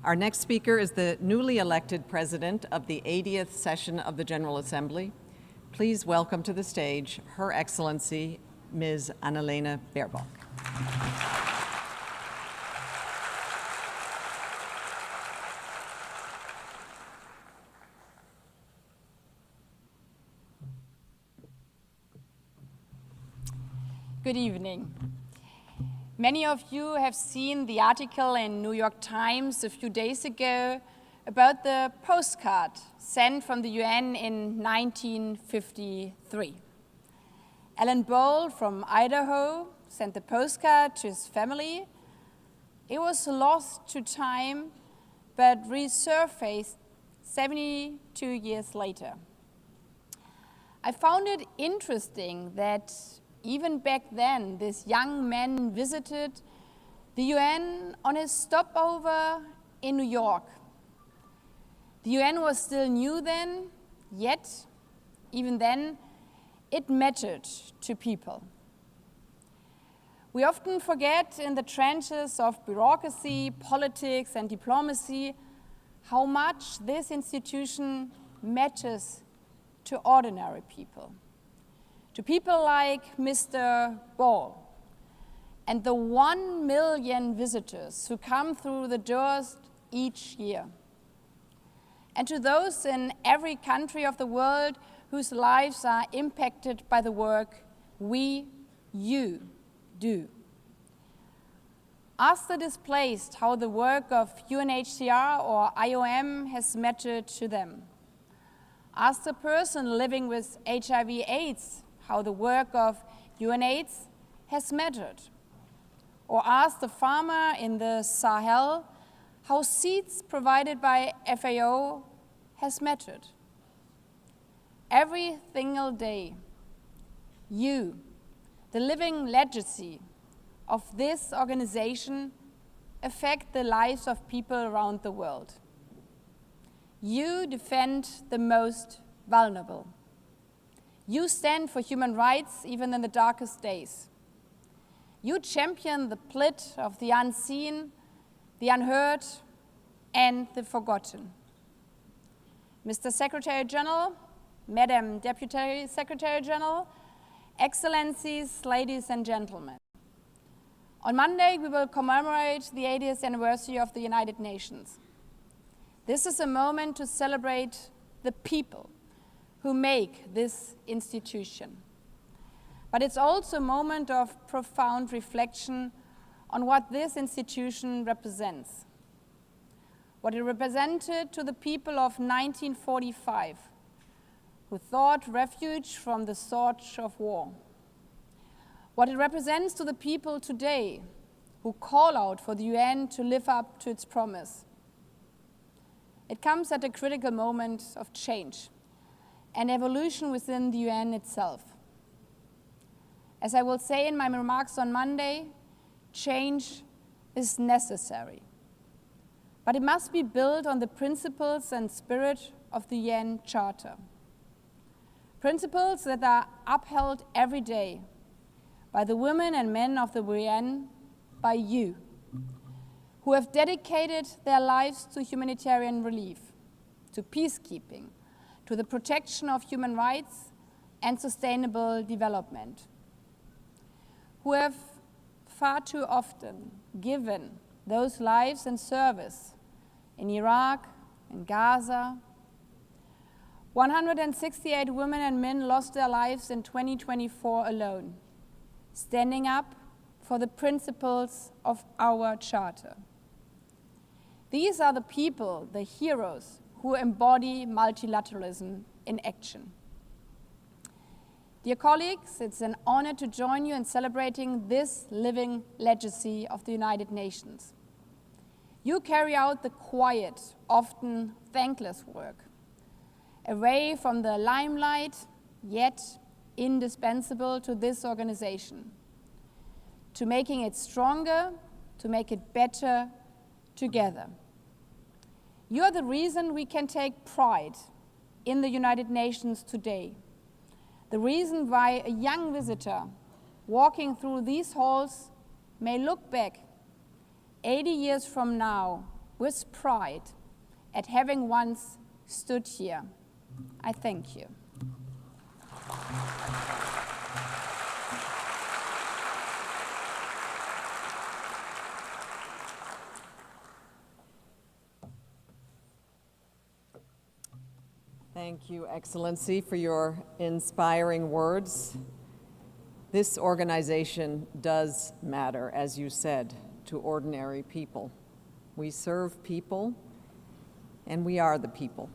Our next speaker is the newly elected president of the 80th session of the General Assembly. Please welcome to the stage Her Excellency, Ms. Annalana Baerbock. Good evening. Many of you have seen the article in New York Times a few days ago about the postcard sent from the UN in 1953. Alan Bowl from Idaho sent the postcard to his family. It was lost to time, but resurfaced 72 years later. I found it interesting that even back then, this young man visited the UN on his stopover in New York. The UN was still new then, yet, even then, it mattered to people. We often forget in the trenches of bureaucracy, politics, and diplomacy how much this institution matters to ordinary people. To people like Mr. Ball and the 1 million visitors who come through the doors each year. And to those in every country of the world whose lives are impacted by the work you do. Ask the displaced how the work of UNHCR or IOM has mattered to them. Ask the person living with HIV/AIDS how the work of UNAIDS has mattered. Or ask the farmer in the Sahel how seeds provided by FAO has mattered. Every single day, you, the living legacy of this organization, affect the lives of people around the world. You defend the most vulnerable. You stand for human rights even in the darkest days. You champion the plight of the unseen, the unheard, and the forgotten. Mr. Secretary General, Madam Deputy Secretary General, Excellencies, ladies and gentlemen. On Monday, we will commemorate the 80th anniversary of the United Nations. This is a moment to celebrate the people who make this institution. But it's also a moment of profound reflection on what this institution represents. What it represented to the people of 1945, who sought refuge from the scourge of war. What it represents to the people today, who call out for the UN to live up to its promise. It comes at a critical moment of change and evolution within the UN itself. As I will say in my remarks on Monday, change is necessary. But it must be built on the principles and spirit of the UN Charter. Principles that are upheld every day by the women and men of the UN, by you, who have dedicated their lives to humanitarian relief, to peacekeeping, to the protection of human rights and sustainable development, who have far too often given those lives in service in Iraq, in Gaza. 168 women and men lost their lives in 2024 alone, standing up for the principles of our Charter. These are the people, the heroes, who embody multilateralism in action. Dear colleagues, it's an honor to join you in celebrating this living legacy of the United Nations. You carry out the quiet, often thankless work, away from the limelight, yet indispensable to this organization, to making it stronger, to make it better together. You are the reason we can take pride in the United Nations today. The reason why a young visitor walking through these halls may look back 80 years from now with pride at having once stood here. I thank you. Thank you, Excellency, for your inspiring words. This organization does matter, as you said, to ordinary people. We serve people, and we are the people.